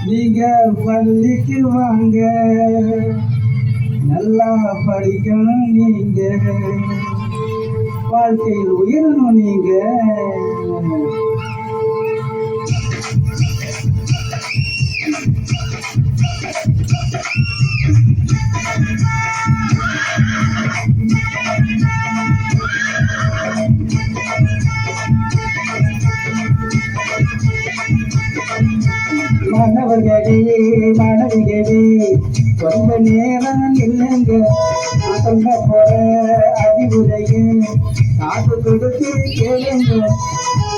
நீங்க பள்ளிக்கு வாங்க, நல்லா படிக்கணும் நீங்க, வாழ்க்கையில் உயரணும் நீங்க. மாணவர்களே மாணவிகளே, கொஞ்ச நேரம் இல்லைங்க, நான் சொல்ல போற அறிவுரையே காது கொடுத்து கேளுங்க.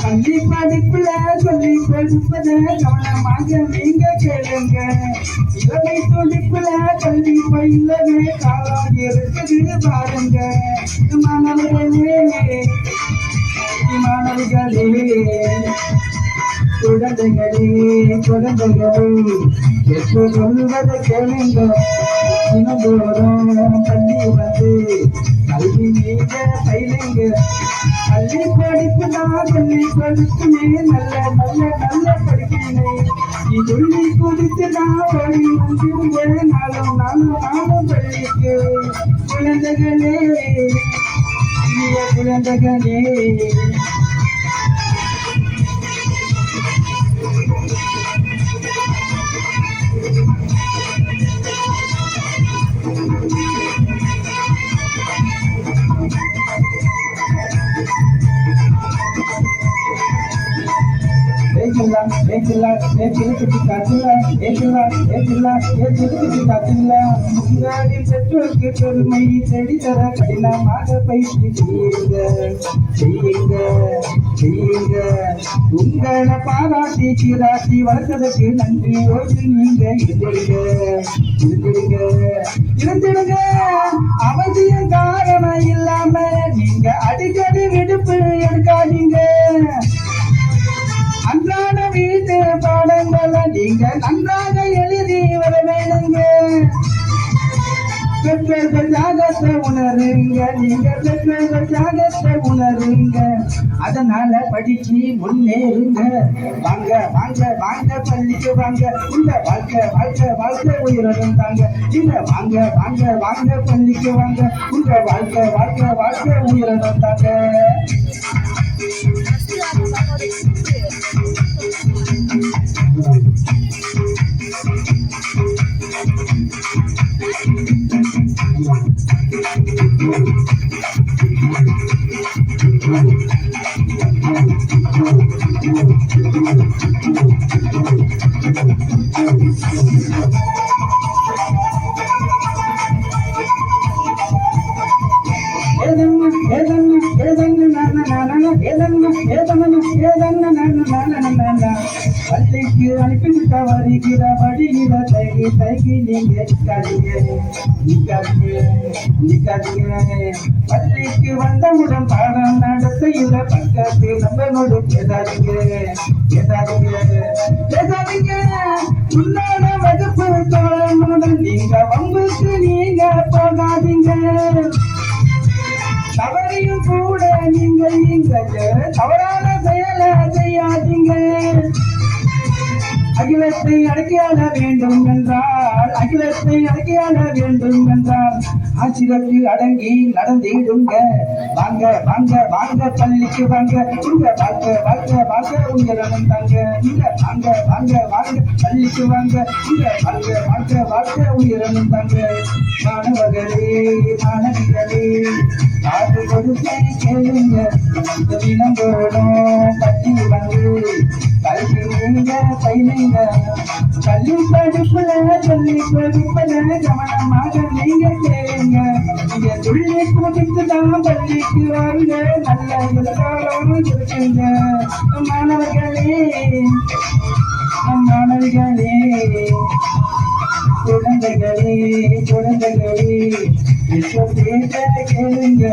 பள்ளி படிப்புல சொல்லி கொடுப்பத கவனமாக நீங்க கேளுங்க. இளமை துடிப்புல கல்வி பயிலவே காலம் இருக்குது பாருங்க. மாணவர்களே மாணவிகளே, குழந்தைகளே குழந்தைகளே, எப்போ சொல்வதை கேளுங்க. தினந்தோறும் பள்ளி வந்து கல்வி நீங்க பயிலுங்க. பள்ளி படிப்பு தான் பள்ளி படிப்புமே, நல்ல நல்ல நல்ல படிப்பினை சொல்லி கொடுத்து நான் வழி வந்துருங்க. நாளும் நாளும் நாளும் பள்ளிக்கு குழந்தைகளே குழந்தைகளே. பெற்றோருக்கு பெருமை தேடித்தர கடினமாக பயிற்சி செய்யுங்க. உங்களை பாராட்டி சீராட்டி வளர்த்ததற்கு நன்றியோடு நீங்க இருந்திடுங்க. அவசியம் காரணம் இல்லாம நீங்க அடிக்கடி விடுப்பு எடுக்காதீங்க. அன்றாட வீட்டு பாடங்களை நீங்க நன்றாக எழுதி வர வேணுங்க. பெற்றோர்கள் தியாகத்தை உணருங்க, நீங்க பெற்றோர்கள் தியாகத்தை உணருங்க. அதனால படிச்சு முன்னேறுங்க. வாங்க வாங்க வாங்க பள்ளிக்கு வாங்க, இந்த வாழ்க்கை வாழ்க்கை வாழ்க்கை உயிரிழந்தாங்க தாங்க. இல்ல வாங்க வாங்க வாங்க பள்ளிக்கு வாங்க, உங்க வாழ்க்கை வாழ்க்கை வாழ்க்கை உயிரிழந்தாங்க. பள்ளிக்கு அனுப்பிவிட்ட வருகிற படிகிற தைகி நீங்க நிக்காதீங்க. பள்ளிக்கு வந்தவுடன் பாடம் நடத்தையில பக்கத்து நம்மளோடு பேசாதீங்க. உன்னோட வகுப்பு தோழனுடன் நீங்க வம்புக்கு நீங்க போகாதீங்க. தவறையும் கூட நீங்க தவறான செயலை செய்யாதீங்க. அகிலத்தை அடக்கியாள வேண்டும் என்றால் ஆசிரியருக்கு அடங்கி நடந்திடுங்க. வாங்க வாங்க வாங்க பள்ளிக்கு வாங்க, உங்க வாழ்க்கை வாழ்க்கை வாழ்க்கை உயரணும் தாங்க. இங்க வாங்க வாங்க வாங்க பள்ளிக்கு வாங்க, உங்க வாழ்க்கை வாழ்க்கை வாழ்க்கை உயரணும் தாங்க. மாணவர்களே மாணவிகளே, காது கொடுத்து கேளுங்க. தினந்தோறும் பள்ளி வந்து கல்வி நீங்க பயிலுங்க. பள்ளி படிப்புல கவனமாக நீங்க கேளுங்க. நீங்க துள்ளி கொடுத்து தான் பள்ளிக்கு வாங்க, நல்ல எதிர்காலம் இருக்குங்க. மாணவர்களே குழந்தைகளே இப்போ பேச கேளுங்க.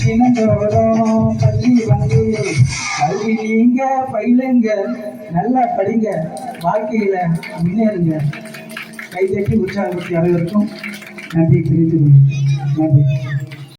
தினந்தோறும் பள்ளி வந்து கல்வி நீங்க பயிலுங்க. நல்லா படிங்க, வாழ்க்கையில முன்னேறுங்க. கைதட்டி உற்சாகப்படுத்தி அனைவருக்கும் நன்றி தெரிவித்துக் கொள்கிறேன். நன்றி.